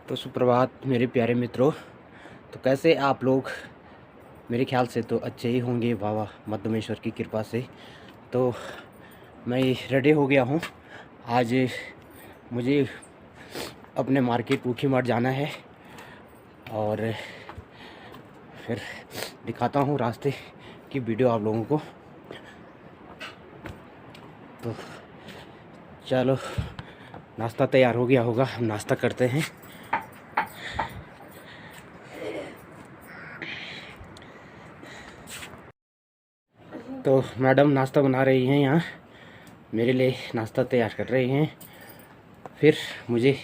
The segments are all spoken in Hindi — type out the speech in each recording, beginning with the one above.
तो सुप्रभात मेरे प्यारे मित्रों। तो कैसे आप लोग? मेरे ख्याल से तो अच्छे ही होंगे बाबा मद्दमेश्वर की कृपा से। तो मैं रेडी हो गया हूँ। आज मुझे अपने मार्केट ऊखी मार्ट जाना है और फिर दिखाता हूँ रास्ते की वीडियो आप लोगों को। तो चलो, नाश्ता तैयार हो गया होगा, हम नाश्ता करते हैं। तो मैडम नाश्ता बना रही हैं, यहाँ मेरे लिए नाश्ता तैयार कर रही हैं। फिर मुझे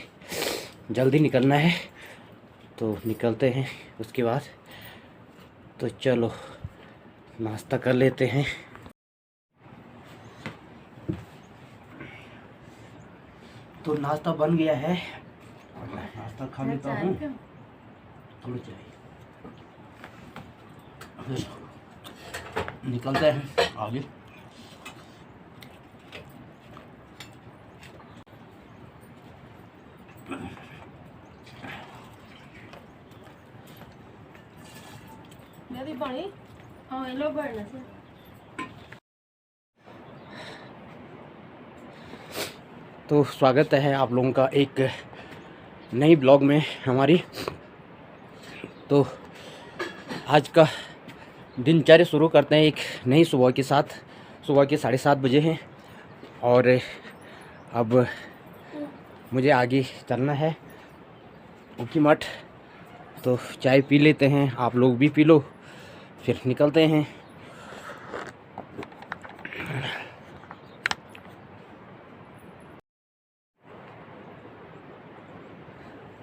जल्दी निकलना है, तो निकलते हैं उसके बाद। तो चलो नाश्ता कर लेते हैं। तो नाश्ता बन गया है, नाश्ता खा लेता हूँ। थोड़ी चाहिए, फिर निकलते हैं आगे। तो स्वागत है आप लोगों का एक नई ब्लॉग में हमारी। तो आज का दिनचर्या शुरू करते हैं एक नई सुबह के साथ। सुबह के 7:30 बजे हैं और अब मुझे आगे चलना है ऊखी मठ। तो चाय पी लेते हैं, आप लोग भी पी लो, फिर निकलते हैं।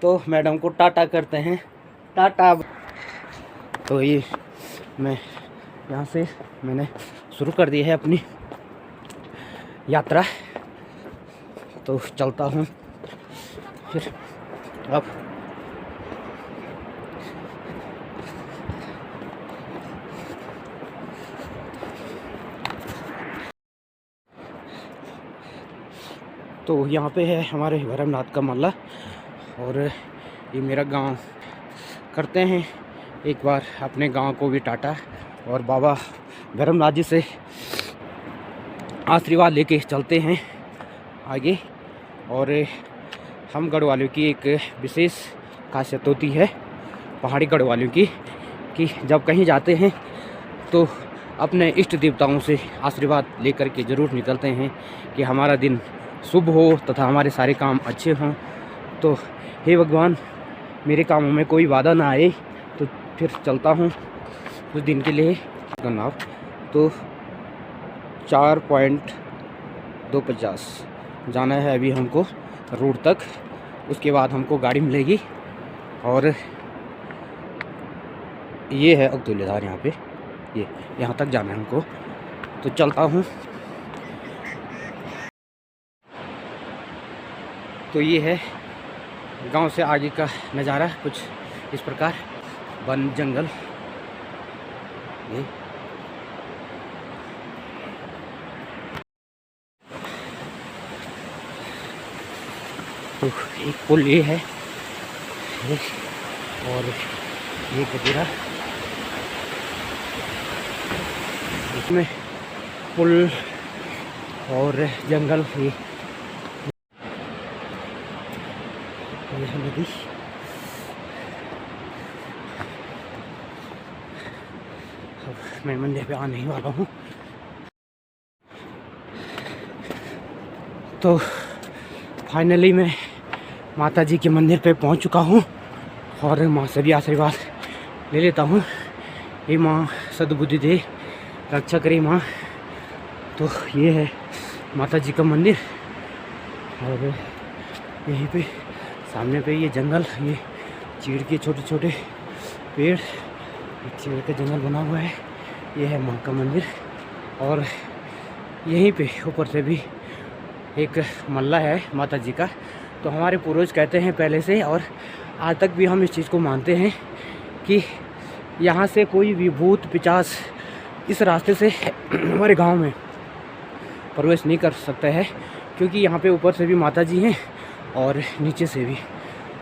तो मैडम को टाटा करते हैं, टाटा। तो ये मैं यहाँ से मैंने शुरू कर दी है अपनी यात्रा। तो चलता हूँ फिर। अब तो यहाँ पे है हमारे भैरवनाथ का मल्ला और ये मेरा गांव। करते हैं एक बार अपने गांव को भी टाटा और बाबा भैरवनाथ जी से आशीर्वाद लेके चलते हैं आगे। और हम गढ़वालियों की एक विशेष खासियत होती है, पहाड़ी गढ़वालियों की, कि जब कहीं जाते हैं तो अपने इष्ट देवताओं से आशीर्वाद लेकर के ज़रूर निकलते हैं कि हमारा दिन शुभ हो तथा हमारे सारे काम अच्छे हों। तो हे भगवान, मेरे कामों में कोई बाधा ना आए। तो फिर चलता हूँ कुछ दिन के लिए नाव। तो 4.250 जाना है अभी हमको रोड तक। उसके बाद हमको गाड़ी मिलेगी और ये है अब्दुल्लाधार, यहाँ पे ये यहाँ तक जाना है हमको। तो चलता हूँ। तो ये है गांव से आगे का नज़ारा कुछ इस प्रकार, वन जंगल। ये तो एक पुल ये है ये, और ये गजरा, इसमें पुल और जंगल। ये नदी। अब मैं मंदिर पे आने ही वाला हूँ। तो फाइनली मैं माता जी के मंदिर पे पहुँच चुका हूँ और माँ से भी आशीर्वाद ले लेता हूँ। ये माँ सद्बुद्धि दे, रक्षा करे माँ। तो ये है माता जी का मंदिर और यहीं पे सामने पे ये जंगल, ये चीड़ के छोटे छोटे पेड़, चीड़ का जंगल बना हुआ है। ये है माँ का मंदिर और यहीं पे ऊपर से भी एक मल्ला है माता जी का। तो हमारे पूर्वज कहते हैं पहले से, और आज तक भी हम इस चीज़ को मानते हैं कि यहाँ से कोई भी भूत पिशाच इस रास्ते से हमारे गांव में प्रवेश नहीं कर सकता है, क्योंकि यहाँ पे ऊपर से भी माता जी हैं और नीचे से भी।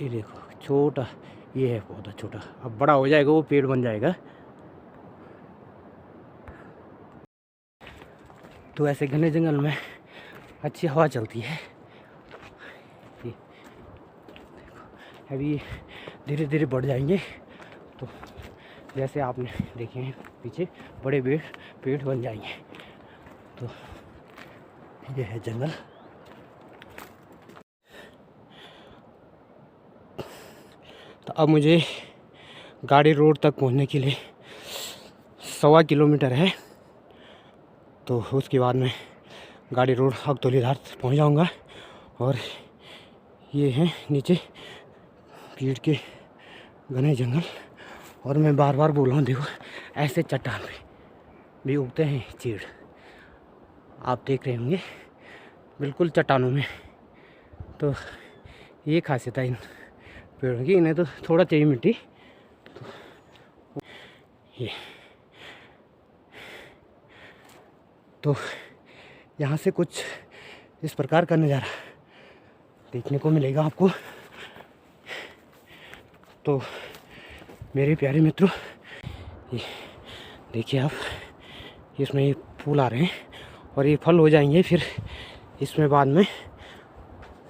ये देखो छोटा, ये है पौधा छोटा, अब बड़ा हो जाएगा वो पेड़ बन जाएगा। तो ऐसे घने जंगल में अच्छी हवा चलती है। ये देखो अभी धीरे धीरे बढ़ जाएंगे, तो जैसे आपने देखे हैं पीछे बड़े पेड़ बन जाएंगे। तो ये है जंगल। तो अब मुझे गाड़ी रोड तक पहुंचने के लिए 1.25 किलोमीटर है। तो उसके बाद मैं गाड़ी रोड अगतौलीधार पहुंच जाऊंगा। और ये है नीचे कीड़ के घने जंगल। और मैं बार बार बोल रहा हूँ, देखो ऐसे चट्टान पे भी उगते हैं चीड़, आप देख रहे होंगे बिल्कुल चट्टानों में। तो ये खासियत है इन पेड़ों की, इन्हें तो थोड़ा चाहिए मिट्टी। तो ये तो यहाँ से कुछ इस प्रकार का नज़ारा देखने को मिलेगा आपको। तो मेरे प्यारे मित्रों, ये देखिए आप, इसमें ये फूल आ रहे हैं और ये फल हो जाएंगे। फिर इसमें बाद में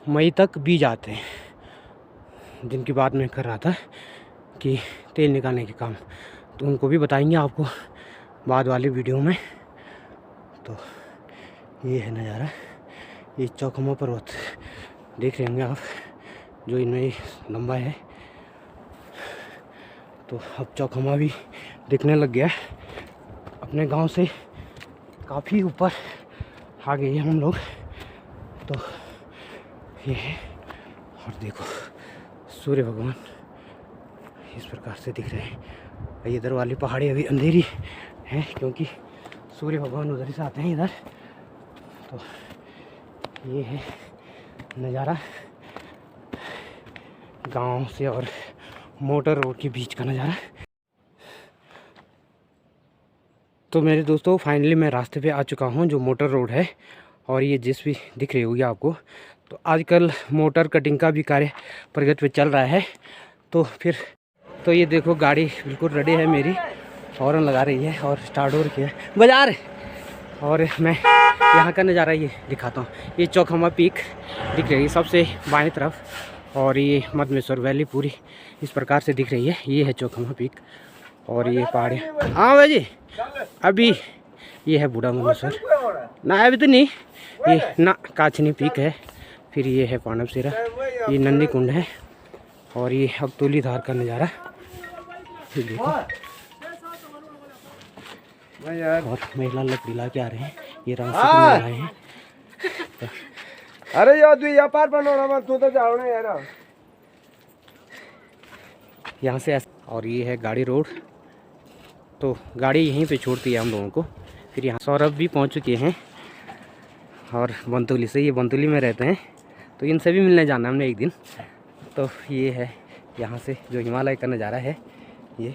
मई तक बीज आते हैं, जिनकी बात मैं कर रहा था कि तेल निकालने के काम, तो उनको भी बताएंगे आपको बाद वाली वीडियो में। तो ये है नज़ारा, ये चौखमा पर्वत देख रहे होंगे आप, जो इनमें लंबा है। तो अब चौखमा भी दिखने लग गया है। अपने गांव से काफ़ी ऊपर आ गए हम लोग। तो ये है, और देखो सूर्य भगवान इस प्रकार से दिख रहे हैं। इधर वाली पहाड़ी अभी अंधेरी है क्योंकि सूर्य भगवान उधर ही से आते हैं इधर। तो ये है नज़ारा गांव से और मोटर रोड के बीच का नज़ारा। तो मेरे दोस्तों फाइनली मैं रास्ते पे आ चुका हूँ, जो मोटर रोड है। और ये जिस भी दिख रही होगी आपको, तो आजकल मोटर कटिंग का भी कार्य प्रगति पे चल रहा है। तो फिर तो ये देखो गाड़ी बिल्कुल रेडी है मेरी, हॉर्न लगा रही है और स्टार्ट हो रही है बाजार। और मैं यहाँ का नज़ारा ये दिखाता हूँ। ये चौखमा पीक दिख रही है सबसे बाएं तरफ, और ये मधमेश्वर वैली पूरी इस प्रकार से दिख रही है। ये है चौखमा पीक और ये पहाड़ी। हाँ भाई जी, अभी ये है बूढ़ा मधमेश्वर ना, अभी तो नहीं, ये ना काछनी पीक है। फिर ये है पांडव सिरा, ये नंदी कुंड है, और ये अगतौलीधार का नज़ारा देखो। और महिला लकड़ी ला के आ रहे हैं, ये रास्ते में आए हैं। अरे यार तू व्यापार बनोड़ा मत, तू तो जाओ ना यार यहाँ से। और ये है गाड़ी रोड, तो गाड़ी यहीं पे छोड़ती है हम लोगों को। फिर यहाँ सौरभ भी पहुँच चुके हैं, और बंतुली से, ये बंतुली में रहते हैं, तो इनसे भी मिलने जाना हमने एक दिन। तो ये है यहाँ से जो हिमालय का नज़ारा है ये।